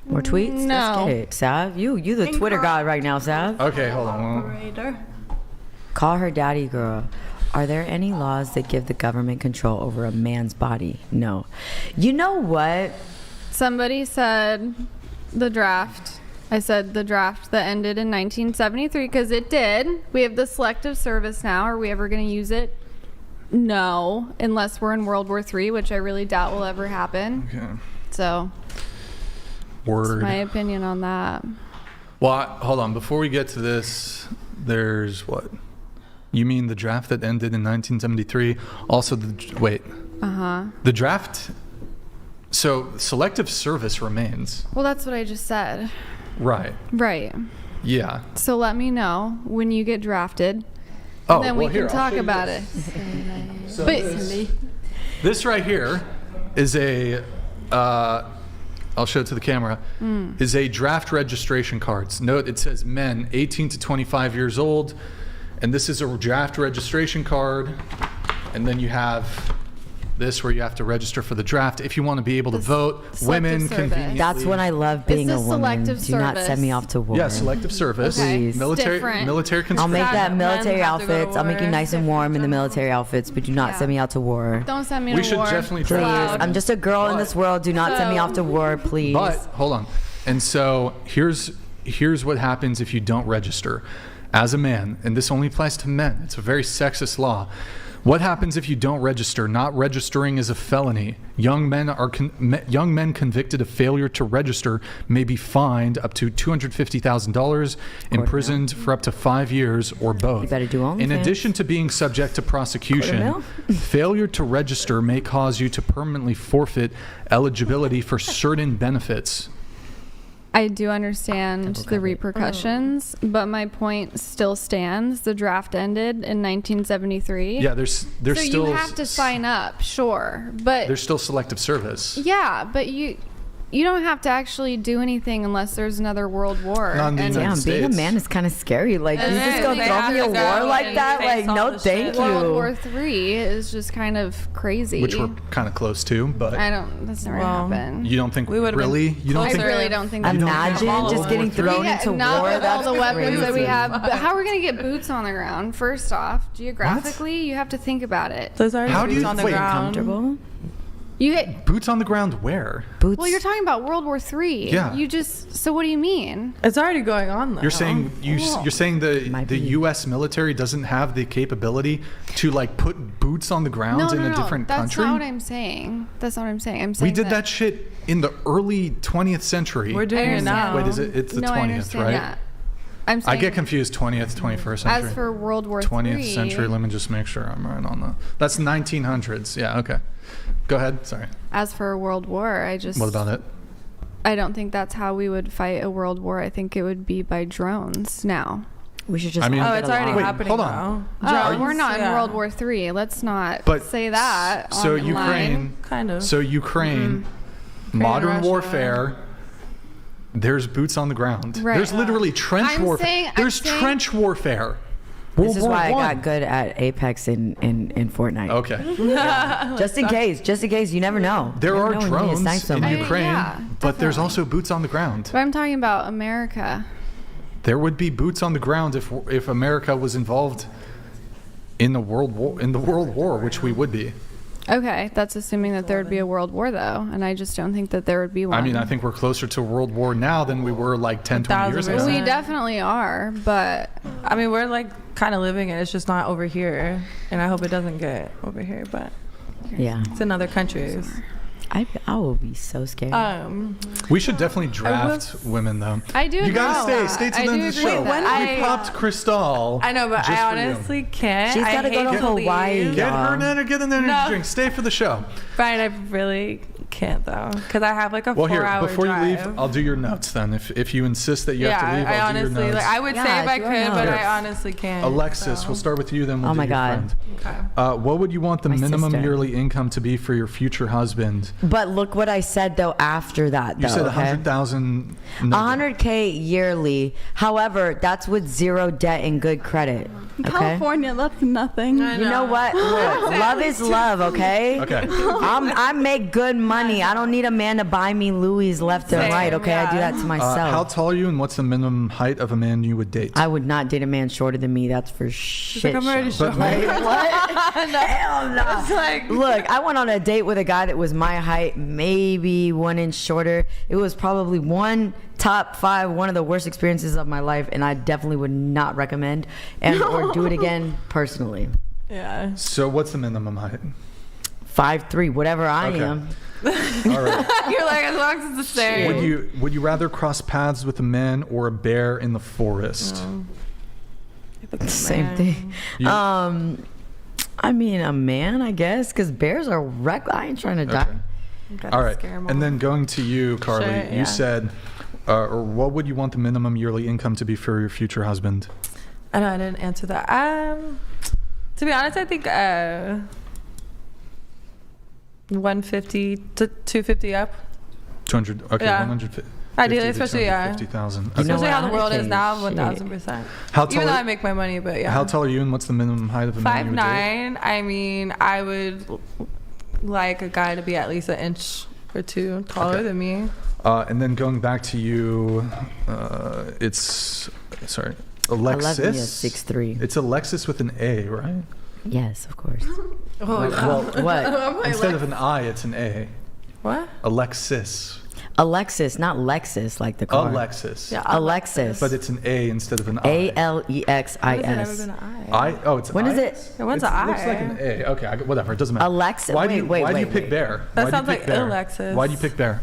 More tweets? No. Let's get it. Sav, you the Twitter god right now, Sav. Okay, hold on. Operator. Call her daddy girl. Are there any laws that give the government control over a man's body? No. You know what? Somebody said the draft. I said the draft that ended in 1973 because it did. We have the selective service now. Are we ever going to use it? No, unless we're in World War III, which I really doubt will ever happen. Okay. So, Word. that's my opinion on that. Well, hold on. Before we get to this, there's what? You mean the draft that ended in 1973? Also, the draft. So selective service remains. Well, that's what I just said. Right. Right. Yeah. So let me know when you get drafted. Oh, And then we here, can I'll talk show you about this. it. So But this right here is a. I'll show it to the camera. Is a draft registration cards. Note it says men 18 to 25 years old, and this is a draft registration card. And then you have this where you have to register for the draft if you want to be able to vote. Women selective service. conveniently. That's when I love being It's a the woman. selective Do not service. send me off to war. Yeah, selective service. Okay. Please. Military Different. military I'll make conscription. that Men military have to go to outfits. I'll make you war. nice and warm in the military outfits, but do not Yeah. send me out to war. don't send me We to should war. definitely It's try Please. to- loud. I'm just a girl in But- this world. Do not send me off to war, please. But hold on. And so here's what happens if you don't register as a man, and this only applies to men. It's a very sexist law. What happens if you don't register? Not registering is a felony. Young men convicted of failure to register may be fined up to $250,000, imprisoned for up to 5 years, or both. You better do In OnlyFans. addition to being subject to prosecution, Quarter failure to register may cause you to permanently forfeit eligibility for certain benefits. I do understand the repercussions, but my point still stands. The draft ended in 1973. Yeah, there's so still you have to sign up, sure, but there's still selective service. yeah, but you don't have to actually do anything unless there's another world war. Not in the And United Damn, being a States. man is kind of scary. Like, you just is. go They throw have me a to war go like and that? face Like, all no, the thank shit. you. World War III is just kind of crazy. Which we're kind of close to, but that's never gonna happen. you don't think We would've really? You don't I think really don't think Imagine All of just World getting War III. thrown into not war. with all That's the weapons that we crazy. have. But how are we going to get boots on the ground? First off, geographically, you have to think about it. There's already How do boots you- on the wait, ground. Comfortable? You hit, boots on the ground where? Boots. well, you're talking about World War III. Yeah. You just. So what do you mean? It's already going on though. You're saying you're saying Might the be. U.S. military doesn't have the capability to like put boots on the ground No, in no, a no. different That's country? not what I'm saying. That's not what I'm saying. I'm saying We did that shit in the early 20th century. We're doing I it now. Wait, is it? It's the no, I 20th, understand right? that. I'm I saying. get confused. 20th, 21st century. As for World War 20th III, century. Let me just make sure I'm right on that. That's 1900s. Yeah. Okay. Go ahead. Sorry. As for a world war, I just. What about it? I don't think that's how we would fight a world war. I think it would be by drones now. We should just. I mean- all Oh, get it's already along. Wait, happening hold on. now. Oh, we're not in Yeah. World War III. Let's not But say that. So online. Ukraine. Kind of. So Ukraine, modern Russia. warfare. There's boots on the ground. Right. There's literally trench I'm warfare. saying- I'm There's saying- trench warfare. This World is War why I I. got good at Apex in Fortnite. Okay. Just in case, you never know. There You are never know when you need to snipe drones in someone. Ukraine, yeah, but there's definitely. also boots on the ground. But I'm talking about America. There would be boots on the ground if America was involved in the World War, which we would be. Okay, that's assuming that there would be a world war, though, and I just don't think that there would be one. I mean, I think we're closer to a world war now than we were like 10, 20 years ago. 1,000%. we definitely are, but I mean, we're like kind of living it. It's just not over here, and I hope it doesn't get over here. But Yeah, it's in other countries. I will be so scared. We should definitely draft women, though. I do. You agree gotta with stay that. to I the end do of the agree show. with that. When We popped Cristal. I know, but just I for you. honestly can't. She's I gotta go hate to Hawaii. leave. Get y'all. her in get in there and No. drink. Stay for the show. Fine, I really can't though, because I have like a Well, 4 here, hour before drive. you leave, I'll do your notes then. If you insist that you have to leave, I I'll honestly, do your notes. like, I would say Yeah, if I do could, your but notes. I honestly can't. Alexis, so. we'll start with you, then we'll Oh do my your God. friend. Okay. What would you want the My minimum sister. yearly income to be for your future husband? But look what I said though after that. You though, said okay? 100,000. 100K yearly. However, that's with zero debt and good credit. Okay. California, that's nothing. I You know what? Look, love is love. Okay. Okay. I make good money. money. I don't need a man to buy me Louis left and Same, right. Okay, I do yeah. that to myself. How tall are you, and what's the minimum height of a man you would date? I would not date a man shorter than me. That's for shit. like, I'm already show. short. Like, what? Hell no. It's like- Look, I went on a date with a guy that was my height, maybe 1 inch shorter. It was probably top 5, one of the worst experiences of my life, and I definitely would not recommend or do it again personally. Yeah. So what's the minimum height? 5'3", whatever I Okay. am. All right. You're like, as long as it's the same. Would you rather cross paths with a man or a bear in the forest? Same thing. You- I mean, a man, I guess, because bears are I ain't trying to die. Okay. All right. And then going to you, Carly, Sure, yeah. you said, or what would you want the minimum yearly income to be for your future husband? I know I didn't answer that. To be honest, I think 150 to 250 up. 200. Okay. Yeah. 150. Ideally, especially, yeah. 50,000. You know Especially what? how the world is Okay, now, shit. 1000%. How tall? Even though I make my money, but yeah. How tall are you, and what's the minimum height of a man you would date? 5'9". I mean, I would like a guy to be at least an inch or two taller Okay. than me. And then going back to you, it's Alexis. 11 is 6'3". It's Alexis with an A, right? Yes, of course. Oh, Well, What? I'm like, instead of an I, it's an A. what? Alexis. Alexis, not Lexus, like the car. Alexis. Yeah, Oh, Alexis. But it's an A instead of an I. When has it ever Alexis. been an I? It's When I? is it? Yeah, when's It an looks I? like an A. Okay, whatever. It doesn't matter. Alexa. Why wait, do you wait, pick wait. bear? That Why sounds do you pick like bear? Alexis. Why do you pick bear?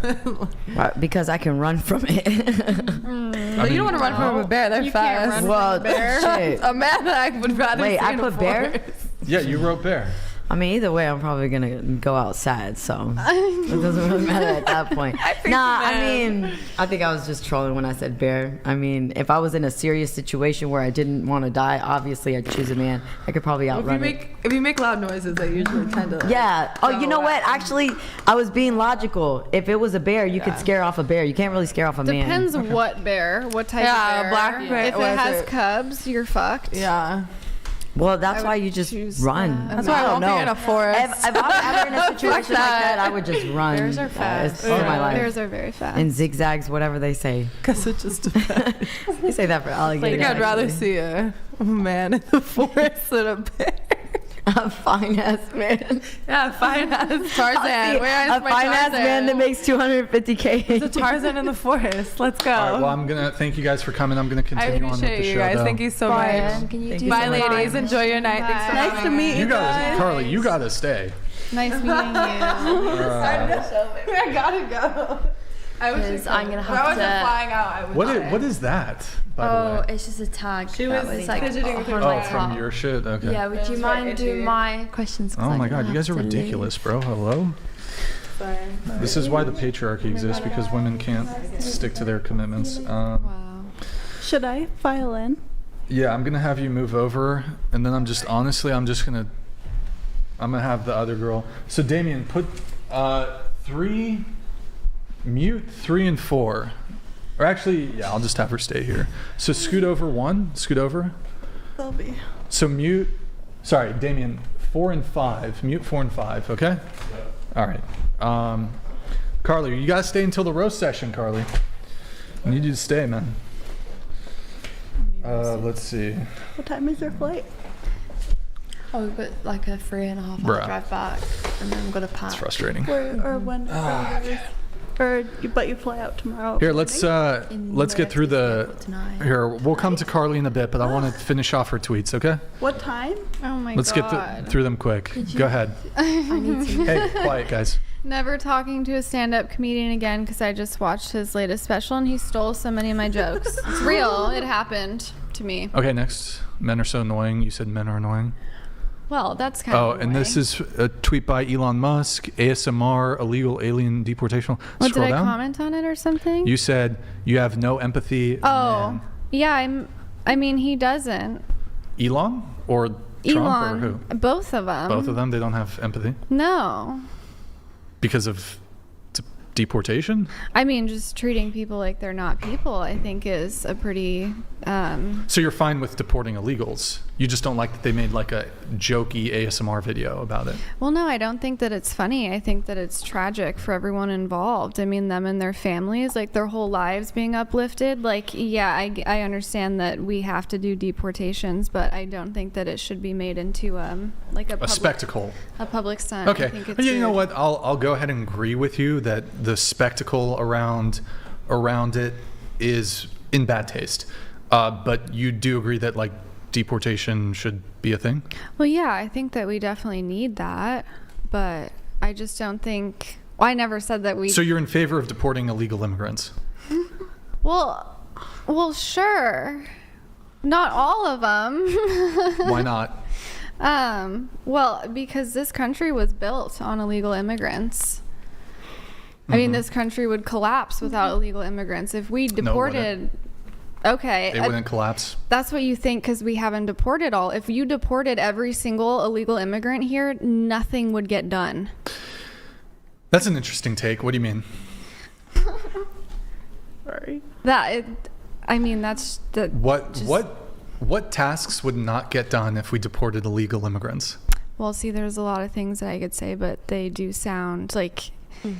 Why? Because I can run from it. But you don't want to run from a bear. They're You fast. can't run Well, from a bear. shit. A man that I would rather Wait, see I in a put bear? forest. Yeah, you wrote bear. I mean, either way, I'm probably gonna go outside, so it doesn't really matter at that point. I mean, I think I was just trolling when I said bear. I mean, if I was in a serious situation where I didn't want to die, obviously I'd choose a man. I could probably outrun it. If you make loud noises, they usually kind of. Yeah. Oh, you go know away. what? Actually, I was being logical. If it was a bear, you could scare off a bear. You can't really scare off a man. Depends what bear, what type Yeah, of bear. black bear, If what it is has it? cubs, you're fucked. Yeah. Well, that's I why would you just choose run. that. That's why I don't won't be know. in a forest. If I'm ever in a situation like that, I would just run. Bears are fast. For my life. Bears are very fast. And zigzags, whatever they say. Because it just depends. They say that for I alligators. think I'd rather actually. see a man in the forest than a bear. A fine ass man. Yeah, fine ass I'll Tarzan. see Where is a my fine ass Tarzan? man that makes $250K. It's a Tarzan in the forest. Let's go. All right, well, I'm going to thank you guys for coming. I'm going to I continue on with appreciate the you show, guys. though. Thank you so Brian, much. can you Thank do you Bye, so much. ladies. Enjoy your night. Thanks for Bye. having Nice to me. meet You you gotta, guys. Carly, you got to stay. Nice meeting you. I gotta go. I was Because just I'm gonna if have I wasn't to- flying out, I would. What is that, by the Oh, way? it's just a tag. She that was like fidgeting with her on Oh, my tag. from top. your shit? Okay. Yeah, would you It's quite mind doing itchy. my questions? 'Cause Oh I'm my gonna God, you guys are have to leave. ridiculous, bro. Hello? Sorry. This is why the patriarchy exists, because women can't stick to their commitments. Wow. Should I file in? Yeah, I'm gonna have you move over, and then I'm just gonna have the other girl. So Damien, put mute 3 and 4, or actually, yeah, I'll just have her stay here. So scoot over 1, scoot over. They'll be. So Damien, 4 and 5, mute 4 and 5, okay? All right. Carly, you gotta stay until the roast session, Carly. I need you to stay, man. Let's see. What time is your flight? Oh, we've got like a 3.5 Bruh. hour drive back, and then we've got to pack. It's frustrating. Or when? But you fly out tomorrow. Here, let's In get through the. Airport tonight. Here, we'll come to Carly in a bit, but I want to finish off her tweets, okay? What time? Oh my Let's god. get through them quick. Go ahead. I need to. Hey, quiet, guys. Never talking to a stand-up comedian again because I just watched his latest special and he stole so many of my jokes. It's real. It happened to me. Okay, next. Men are so annoying. You said men are annoying. Well, that's kind Oh, of and this is a tweet by Elon Musk, ASMR, illegal alien deportation. What, Scroll did I down. comment on it or something? You said you have no empathy. Oh, man. yeah. I mean, he doesn't. Elon or Trump Elon. or who? Both of them. Both of them. They don't have empathy No. because of deportation? I mean, just treating people like they're not people, I think, is a pretty. So you're fine with deporting illegals. You just don't like that they made like a jokey ASMR video about it. Well, no, I don't think that it's funny. I think that it's tragic for everyone involved. I mean, them and their families, like their whole lives being uplifted. Like, yeah, I understand that we have to do deportations, but I don't think that it should be made into like a spectacle. A public stunt. Okay. I think it's You know what? I'll go ahead and agree with you that the spectacle around it is in bad taste. But you do agree that like deportation should be a thing? Well, yeah, I think that we definitely need that, but I just don't think. Well, I never said that we. So you're in favor of deporting illegal immigrants? Well, sure. Not all of them. Why not? Well, because this country was built on illegal immigrants. I mean, this country would collapse without illegal immigrants. If we deported, okay, it wouldn't collapse. That's what you think because we haven't deported all. If you deported every single illegal immigrant here, nothing would get done. That's an interesting take. What do you mean? Sorry. I mean, that's the. What tasks would not get done if we deported illegal immigrants? Well, see, there's a lot of things that I could say, but they do sound like.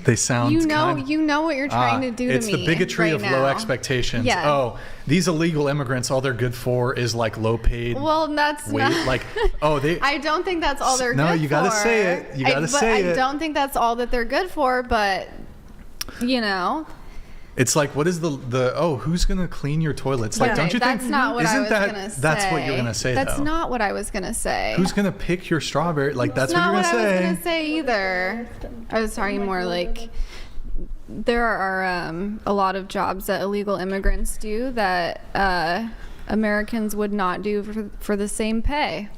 They sound you know what you're trying to do to me. It's the bigotry right of now. low expectations. Yeah. Oh, these illegal immigrants, all they're good for is like low paid. Well, that's not. Like, oh, they. I don't think that's all they're good for. No, you gotta say it. You gotta say it. I don't think that's all that they're good for, but you know. It's like, what is the who's gonna clean your toilets? Like, don't you think? That's not what I was gonna say. That's what you're gonna say. That's though. not what I was gonna say. Who's gonna pick your strawberry? Like, that's not what you're gonna say. I was gonna say either. I was talking more like there are a lot of jobs that illegal immigrants do that Americans would not do for the same pay.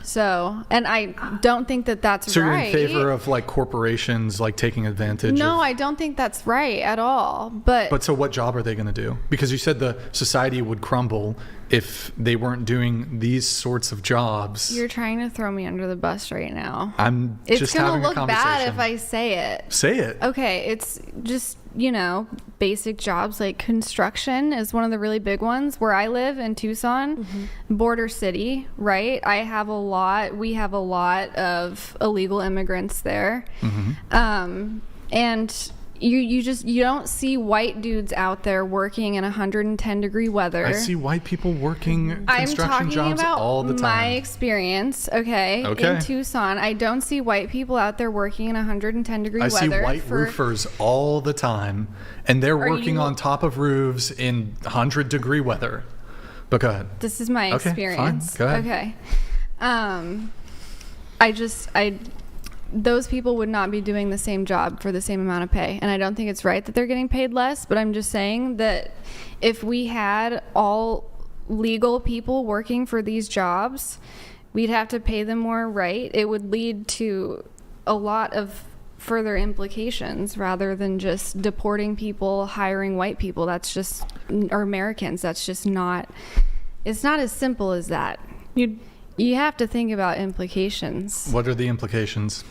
So, and I don't think that that's so right. So you're in favor of like corporations like taking advantage? No, I don't think that's right at all. But so what job are they going to do? Because you said the society would crumble if they weren't doing these sorts of jobs. You're trying to throw me under the bus right now. It's just having a conversation. It's going to look bad if I say it. Say it. Okay, it's just, basic jobs like construction is one of the really big ones. Where I live in Tucson, border city, right? We have a lot of illegal immigrants there. And you don't see white dudes out there working in 110 degree weather. I see white people working construction jobs all the time. I'm talking about my experience, okay? In Tucson, I don't see white people out there working in 110 degree weather. I see white roofers all the time, and they're working on top of roofs in 100 degree weather. But go ahead. This is my experience. Fine. Go ahead. Okay. Those people would not be doing the same job for the same amount of pay. And I don't think it's right that they're getting paid less, but I'm just saying that if we had all legal people working for these jobs, we'd have to pay them more, right? It would lead to a lot of further implications rather than just deporting people, hiring white people. Or Americans. That's just not, it's not as simple as that. You have to think about implications. What are the implications?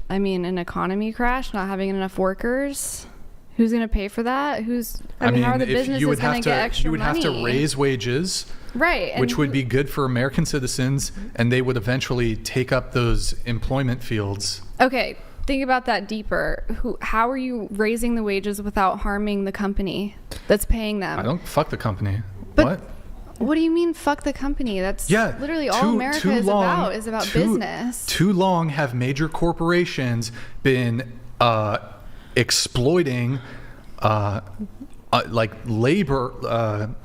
I mean, an economy crash, not having enough workers. Who's going to pay for that? How are the businesses going to get extra money? You would have to raise wages, right? Which would be good for American citizens, and they would eventually take up those employment fields. Okay, think about that deeper. How are you raising the wages without harming the company that's paying them? I don't fuck the company. But what do you mean, fuck the company? That's literally all America is about business. Too long have major corporations been exploiting like labor,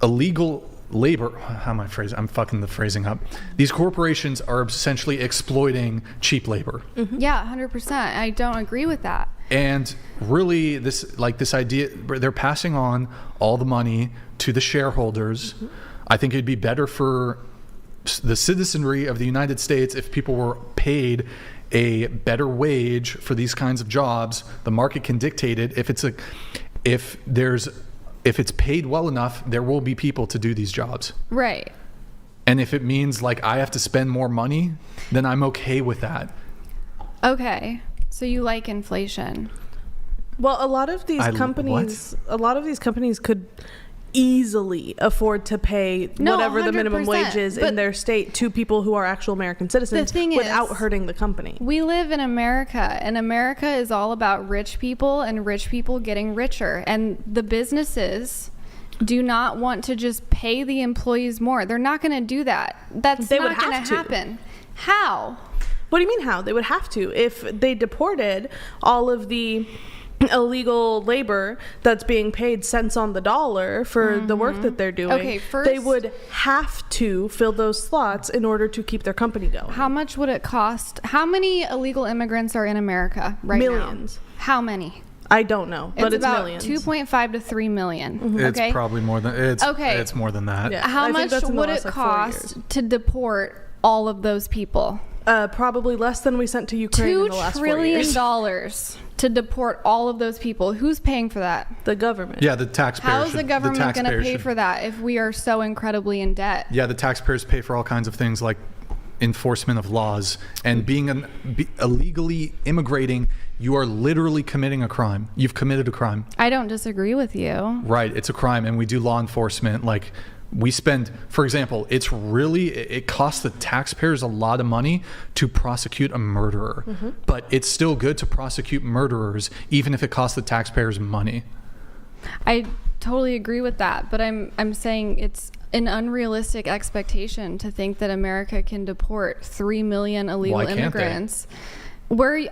illegal labor. How am I phrasing? I'm fucking the phrasing up. These corporations are essentially exploiting cheap labor. Yeah, 100%. I don't agree with that. And really, this idea, they're passing on all the money to the shareholders. I think it'd be better for the citizenry of the United States if people were paid a better wage for these kinds of jobs. The market can dictate it. If it's paid well enough, there will be people to do these jobs. Right. And if it means like I have to spend more money, then I'm okay with that. Okay. So you like inflation? Well, a lot of these companies could easily afford to pay whatever the minimum 100%, wage is in their state to people who are actual American citizens without hurting the company. We live in America, and America is all about rich people and rich people getting richer. And the businesses do not want to just pay the employees more. They're not going to do that. That's not going to happen. How? What do you mean how? They would have to. If they deported all of the illegal labor that's being paid cents on the dollar for the work that they're doing, they would have to fill those slots in order to keep their company going. How much would it cost? How many illegal immigrants are in America right now? Millions. How many? I don't know, but it's about millions. 2.5 to 3 million. It's probably more than it's more than that. Yeah. How much would it cost to deport all of those people? Probably less than we sent to Ukraine in the last 4 years. $2 trillion to deport all of those people. Who's paying for that? The government. Yeah, the taxpayers. How is the government going to pay for that if we are so incredibly in debt? Yeah, the taxpayers pay for all kinds of things like enforcement of laws, and illegally immigrating. You are literally committing a crime. You've committed a crime. I don't disagree with you. Right, it's a crime, and we do law enforcement. Like, we spend, for example, it costs the taxpayers a lot of money to prosecute a murderer, but it's still good to prosecute murderers, even if it costs the taxpayers money. I totally agree with that, but I'm saying it's an unrealistic expectation to think that America can deport 3 million illegal immigrants.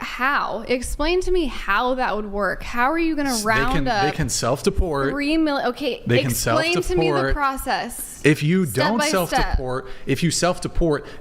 How? Explain to me how that would work. How are you going to round up? They can self-deport. 3 million. Okay, they can explain to me the process. If you don't self-deport,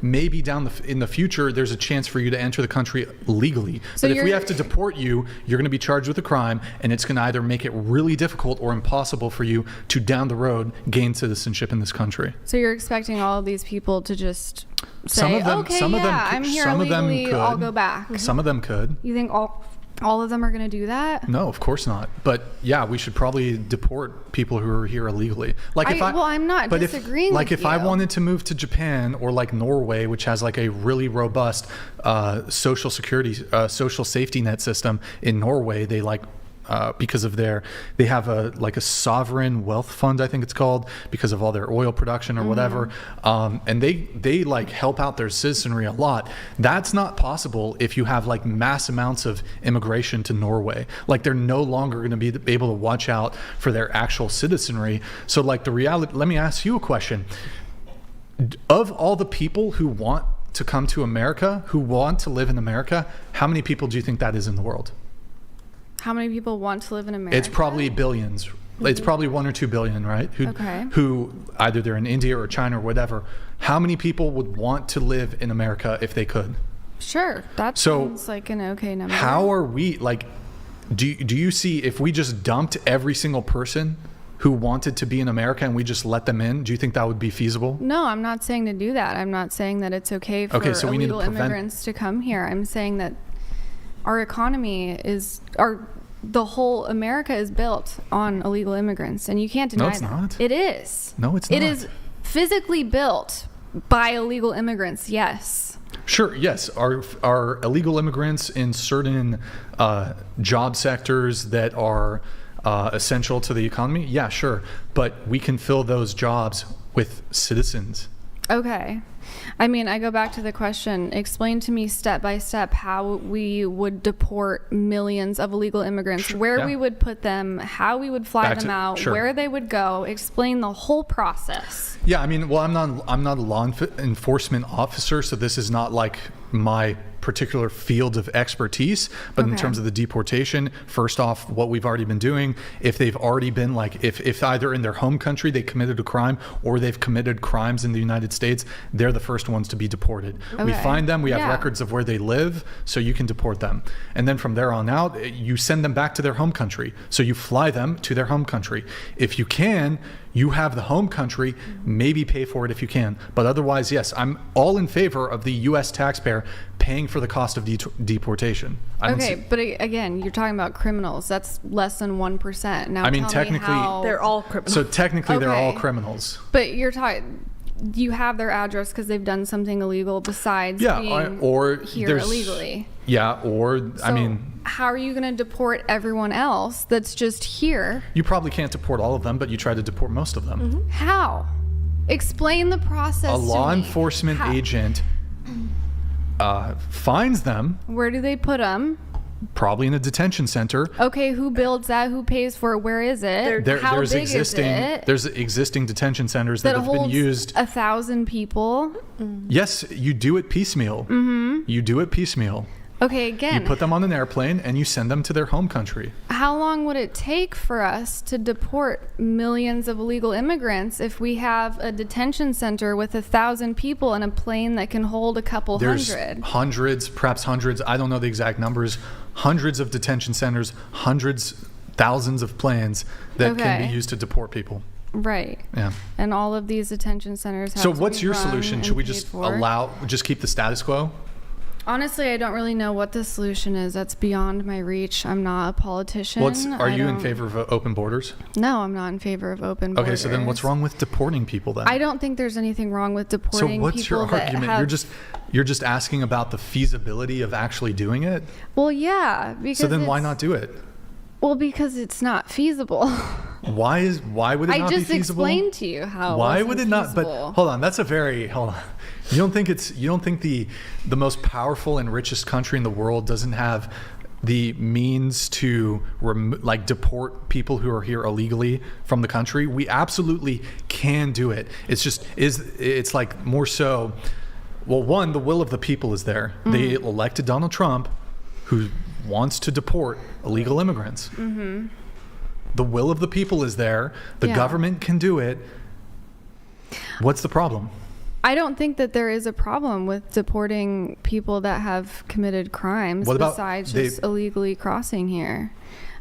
maybe in the future, there's a chance for you to enter the country legally. But if we have to deport you, you're going to be charged with a crime, and it's going to either make it really difficult or impossible for you to, down the road, gain citizenship in this country. So you're expecting all of these people to just say, I'm here illegally, I'll go back. Some of them could. You think all of them are going to do that? No, of course not. But yeah, we should probably deport people who are here illegally. I'm not disagreeing with you. If I wanted to move to Japan or like Norway, which has like a really robust social safety net system in Norway, they because of they have a sovereign wealth fund, I think it's called, because of all their oil production or whatever. And they like help out their citizenry a lot. That's not possible if you have like mass amounts of immigration to Norway. Like, they're no longer going to be able to watch out for their actual citizenry. So like the reality, let me ask you a question. Of all the people who want to come to America, who want to live in America, how many people do you think that is in the world? How many people want to live in America? It's probably billions. It's probably 1 or 2 billion, right? Who either they're in India or China or whatever. How many people would want to live in America if they could? Sure, that sounds like an okay number. How are we, like, do you see, if we just dumped every single person who wanted to be in America and we just let them in, do you think that would be feasible? No, I'm not saying to do that. I'm not saying that it's okay for illegal immigrants to come here. I'm saying that our economy the whole America is built on illegal immigrants, and you can't deny that. No, it's not. It is. No, it's not. It is physically built by illegal immigrants, yes. Sure, yes. Are illegal immigrants in certain job sectors that are essential to the economy? Yeah, sure. But we can fill those jobs with citizens. Okay. I mean, I go back to the question, explain to me step by step how we would deport millions of illegal immigrants, where we would put them, how we would fly them out, where they would go. Explain the whole process. Yeah, I mean, well, I'm not a law enforcement officer, so this is not like my particular field of expertise, but in terms of the deportation, first off, what we've already been doing, if they've already been like, if either in their home country they committed a crime or they've committed crimes in the United States, they're the first ones to be deported. We find them, we have records of where they live, so you can deport them. And then from there on out, you send them back to their home country. So you fly them to their home country. If you can, you have the home country, maybe pay for it if you can. But otherwise, yes, I'm all in favor of the U.S. taxpayer paying for the cost of deportation. But again, you're talking about criminals. That's less than 1%. Now, they're all criminals. So technically, they're all criminals. But you're talking you have their address because they've done something illegal besides being or here illegally. Yeah, or So how are you going to deport everyone else that's just here? you probably can't deport all of them, but you try to deport most of them. Mm-hmm. How? Explain the process. A law enforcement agent finds them. Where do they put them? Probably in a detention center. Okay, who builds that? Who pays for it? Where is it? How big is it? There's existing detention centers that have been used. 1,000 people. Yes, you do it piecemeal. Mm-hmm. You do it piecemeal. Okay, again. You put them on an airplane and you send them to their home country. How long would it take for us to deport millions of illegal immigrants if we have a detention center with 1,000 people and a plane that can hold a couple There's hundred? hundreds, perhaps hundreds. I don't know the exact numbers. Hundreds of detention centers, thousands of planes that can be used to deport people. Right. Yeah. And all of these detention centers have So to what's be your run solution? and Should we paid just for. just keep the status quo? Honestly, I don't really know what the solution is. That's beyond my reach. I'm not a politician. Are you in favor of open borders? No, I'm not in favor of open borders. Okay, so then what's wrong with deporting people then? I don't think there's anything wrong with deporting people. So what's your argument? You're just asking about the feasibility of actually doing it? Well, yeah, because so then why not do it? Well, because it's not feasible. Why would it not be feasible? I just explained to you how. Why would it not? Feasible. But hold on. You don't think the most powerful and richest country in the world doesn't have the means to deport people who are here illegally from the country? We absolutely can do it. It's like more so. Well, one, the will of the people is there. Mm-hmm. They elected Donald Trump, who wants to deport illegal immigrants. Mm-hmm. The will of the people is there. The government can do it. What's the problem? I don't think that there is a problem with deporting people that have committed crimes besides just illegally crossing here.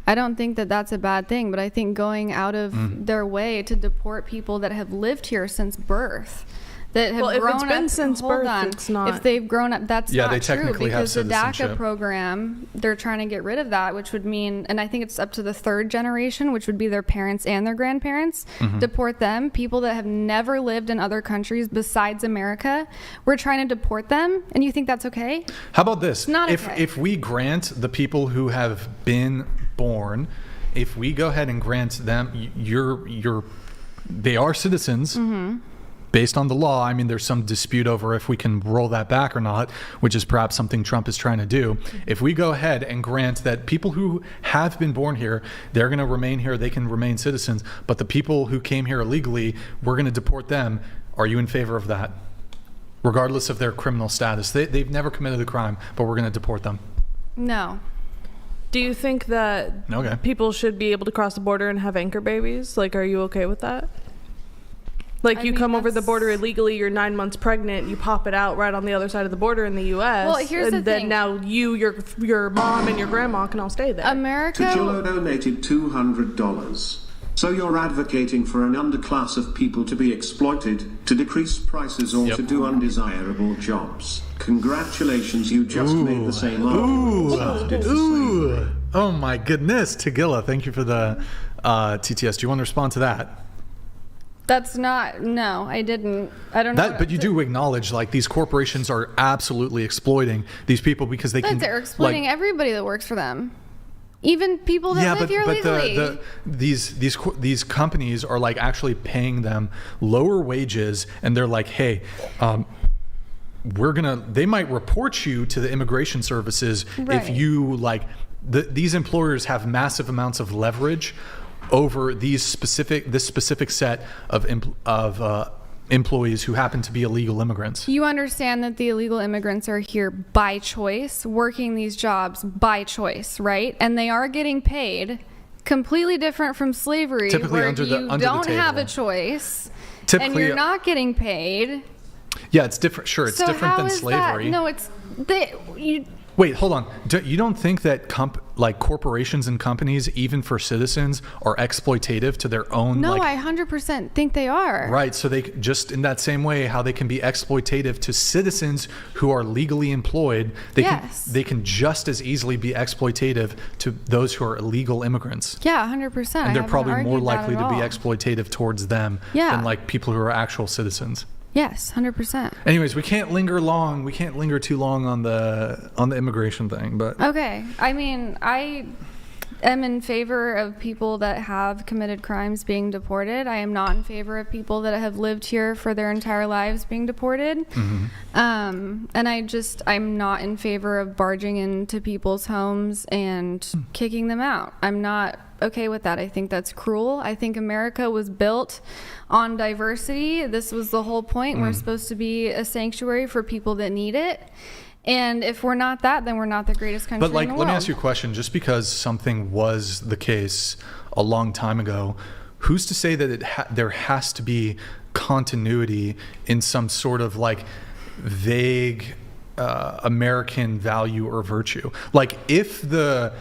I don't think that that's a bad thing, but I think going out of their way to deport people that have lived here since birth, that have grown up. If it's been since birth, it's not. If they've grown up, that's not they true, technically because have the DACA citizenship. program, they're trying to get rid of that, which would mean, and I think it's up to the third generation, which would be their parents and their grandparents, deport them. People that have never lived in other countries besides America, we're trying to deport them, and you think that's okay? How about this? It's not okay. If we grant the people who have been born, if we go ahead and grant them, they are citizens. Mm-hmm. Based on the law. I mean, there's some dispute over if we can roll that back or not, which is perhaps something Trump is trying to do. If we go ahead and grant that people who have been born here, they're going to remain here, they can remain citizens, but the people who came here illegally, we're going to deport them. Are you in favor of that? Regardless of their criminal status. They've never committed a crime, but we're going to deport them. No. Do you think that people should be able to cross the border and have anchor babies? Are you okay with that? You come over the border illegally, you're 9 months pregnant, you pop it out right on the other side of the border in the U.S. Well, here's the thing. And then now your mom and your grandma can all stay there. America... Tujillo donated $200. So you're advocating for an underclass of people to be exploited, to decrease prices, or to do undesirable jobs. Congratulations, you just made the same argument. Oh my goodness, Tagilla, thank you for the TTS. Do you want to respond to that? That's not, no, I didn't. I don't know. But you do acknowledge these corporations are absolutely exploiting these people because they're exploiting everybody that works for them. Even people that live here legally. These companies are actually paying them lower wages, and they're like, hey, they might report you to the immigration services if you these employers have massive amounts of leverage over this specific set of employees who happen to be illegal immigrants. You understand that the illegal immigrants are here by choice, working these jobs by choice, right? And they are getting paid completely different from slavery, typically where under you don't have a choice, and you're not getting paid. Yeah, it's different. Sure, it's different than slavery. No, it's Wait, hold on. You don't think that corporations and companies, even for citizens, are exploitative to their own? No, I 100% think they are. Right. So they just in that same way, how they can be exploitative to citizens who are legally employed, they can just as easily be exploitative to those who are illegal immigrants. Yeah, 100%. And they're probably more likely to be exploitative towards them than people who are actual citizens. Yes, 100%. Anyways, we can't linger too long on the immigration thing, but Okay. I mean, I am in favor of people that have committed crimes being deported. I am not in favor of people that have lived here for their entire lives being deported. And I'm not in favor of barging into people's homes and kicking them out. I'm not okay with that. I think that's cruel. I think America was built on diversity. This was the whole point. We're supposed to be a sanctuary for people that need it. And if we're not that, then we're not the greatest country in the world. Let me ask you a question. Just because something was the case a long time ago, who's to say that there has to be continuity in some sort of like vague American value or virtue? Like if the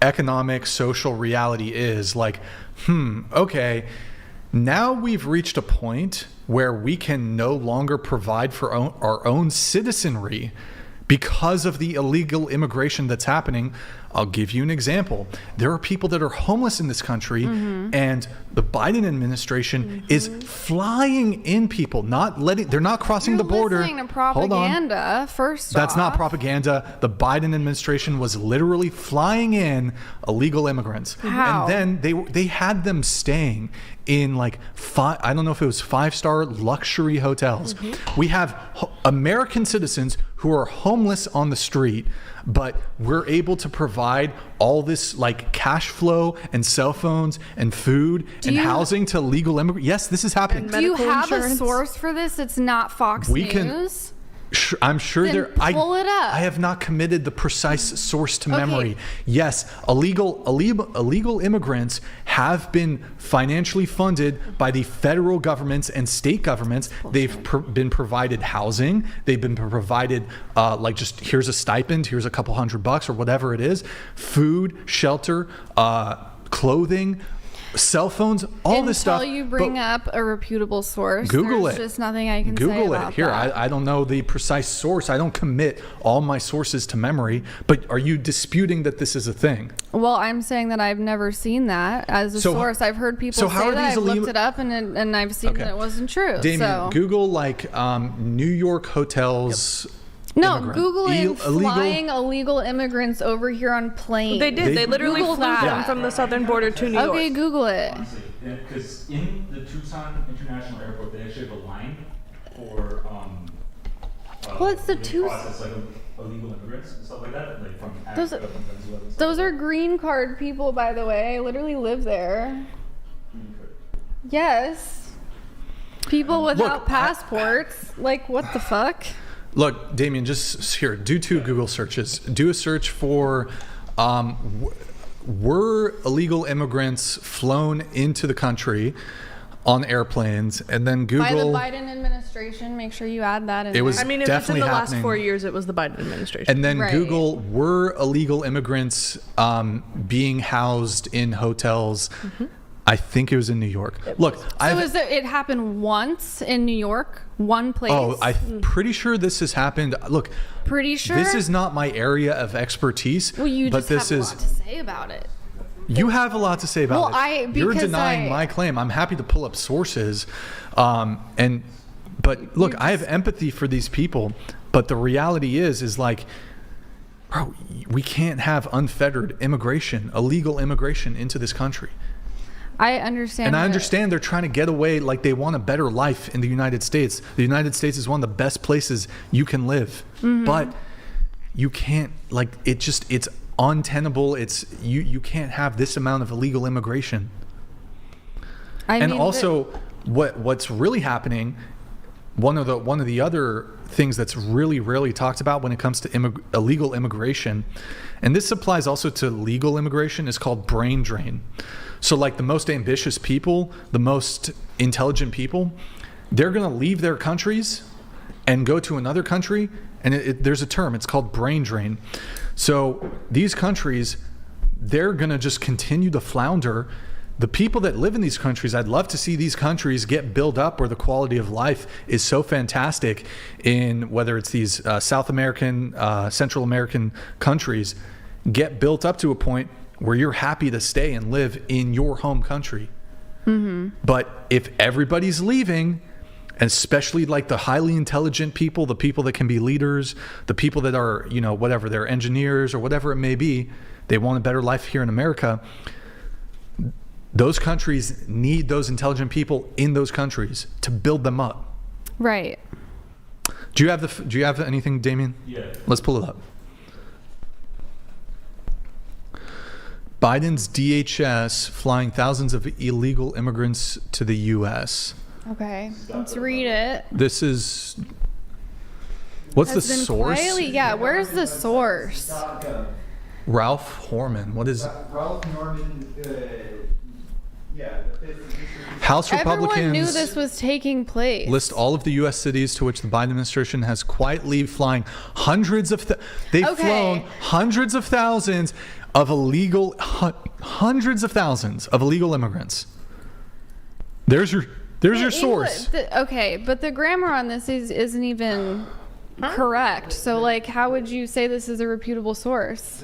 economic, social reality is like, okay, now we've reached a point where we can no longer provide for our own citizenry because of the illegal immigration that's happening. I'll give you an example. There are people that are homeless in this country, and the Biden administration is flying in people, they're not crossing the border. You're listening to propaganda, first off. That's not propaganda. The Biden administration was literally flying in illegal immigrants. How? And then they had them staying in like I don't know if it was 5-star luxury hotels. We have American citizens who are homeless on the street, but we're able to provide all this like cash flow and cell phones and food and housing to legal immigrants. Yes, this is happening. Do you have a source for this? It's not Fox News. I'm sure Then pull it up. I have not committed the precise source to memory. Yes, illegal immigrants have been financially funded by the federal governments and state governments. They've been provided housing. They've been provided like just here's a stipend, here's a couple $100 or whatever it is, food, shelter, clothing, cell phones, all this stuff. Until you bring up a reputable source, Google there's it. just nothing I can say Google about it. Here, that. I don't know the precise source. I don't commit all my sources to memory, but are you disputing that this is a thing? Well, I'm saying that I've never seen that as a source. I've heard people say that. I've looked it up and I've seen that it wasn't true. Damien, Google like New York hotels. No, Googling flying illegal immigrants over here on planes. They did. They literally flew them from the southern border to New York. Okay, Google it. Because in the Tucson International Airport, they actually have a line for well, it's the process like illegal immigrants and stuff like that, like from Africa, from Venezuela. Those are green card people, by the way. I literally live there. Yes. People without passports. Like, what the fuck? Look, Damien, just here, do 2 Google searches. Do a search for were illegal immigrants flown into the country on airplanes, and then Google. By the Biden administration, make sure you add that in. It was I mean, if it's in the last 4 years, it was the Biden administration. And then Google, were illegal immigrants being housed in hotels? I think it was in New York. Look, it happened once in New York, one place? Oh, I'm pretty sure this has happened. Look, pretty sure this is not my area of expertise. Well, you but just have a lot to say about it. You have a lot to say about it. You're denying my claim. I'm happy to pull up sources, but look, I have empathy for these people. But the reality is like, bro, we can't have unfettered immigration, illegal immigration into this country. I understand. And I understand they're trying to get away, like they want a better life in the United States. The United States is one of the best places you can live. But you can't, like, it's untenable. You can't have this amount of illegal immigration. What's really happening, one of the other things that's really rarely talked about when it comes to illegal immigration, and this applies also to legal immigration, is called brain drain. So like the most ambitious people, the most intelligent people, they're going to leave their countries and go to another country, and there's a term, it's called brain drain. So these countries, they're going to just continue to flounder. The people that live in these countries, I'd love to see these countries get built up where the quality of life is so fantastic in whether it's these South American, Central American countries, get built up to a point where you're happy to stay and live in your home country. But if everybody's leaving, And especially like the highly intelligent people, the people that can be leaders, the people that are, whatever, they're engineers or whatever it may be, they want a better life here in America. Those countries need those intelligent people in those countries to build them up. Right. Do you have anything, Damien? Yeah. Let's pull it up. Biden's DHS flying thousands of illegal immigrants to the U.S. Okay, let's read it. This is... What's the source? Where's the source? Ralph Horman. What is... Ralph Norman... House Republicans... Everyone knew this was taking place. List all of the U.S. cities to which the Biden administration has quietly flying hundreds of... They've flown hundreds of thousands of illegal... Hundreds of thousands of illegal immigrants. There's your source. Okay, but the grammar on this isn't even correct. So, like, how would you say this is a reputable source?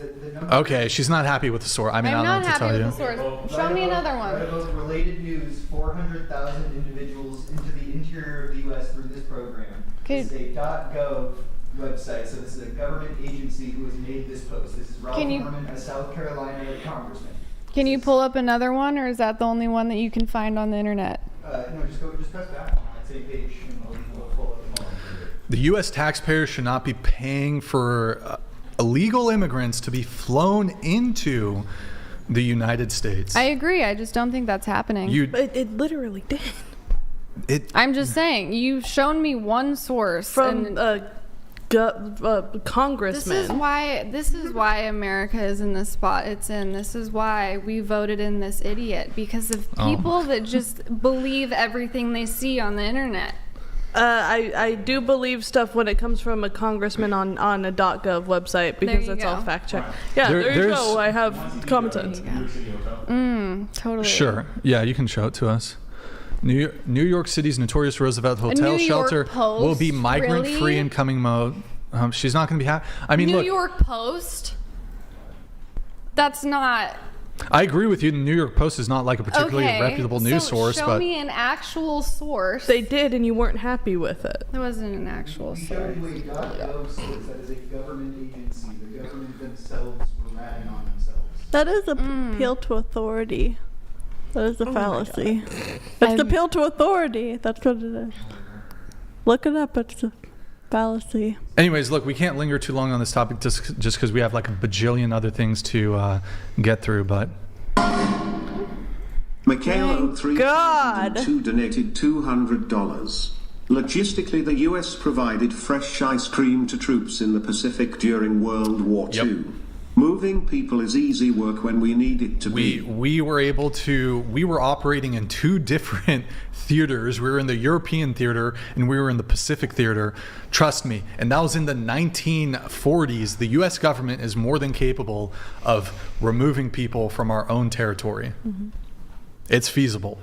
Okay, she's not happy with the source. I mean, I don't know what to tell you. I'm not happy with the source. Show me another one. Related news, 400,000 individuals into the interior of the U.S. through this program. It's a .gov website, so this is a government agency who has made this post. This is Ralph Norman, a South Carolina congressman. Can you pull up another one, or is that the only one that you can find on the internet? No, just press back on that same page and we'll pull it up. The U.S. taxpayers should not be paying for illegal immigrants to be flown into the United States. I agree. I just don't think that's happening. It literally did. I'm just saying. You've shown me one source from congressman. This is why America is in the spot it's in. This is why we voted in this idiot, because of people that just believe everything they see on the internet. I do believe stuff when it comes from a congressman on a .gov website, because that's all fact checked. Yeah, there you go. I have common sense. Totally. Sure. Yeah, you can show it to us. New York City's notorious Roosevelt Hotel shelter will be migrant-free in coming mode. She's not going to be happy. I mean, New York Post? That's not... I agree with you. The New York Post is not like a particularly reputable news source. Show me an actual source. They did, and you weren't happy with it. There wasn't an actual source. .gov says that is a government agency. The government themselves were ratting on themselves. That is appeal to authority. That is a fallacy. It's appeal to authority. That's what it is. Look it up. It's a fallacy. Anyways, look, we can't linger too long on this topic just because we have like a bajillion other things to get through, but... Michaela 3002 donated $200. Logistically, the U.S. provided fresh ice cream to troops in the Pacific during World War II. Moving people is easy work when we need it to be. We were operating in two different theaters. We were in the European theater and we were in the Pacific theater. Trust me. And that was in the 1940s. The U.S. government is more than capable of removing people from our own territory. It's feasible.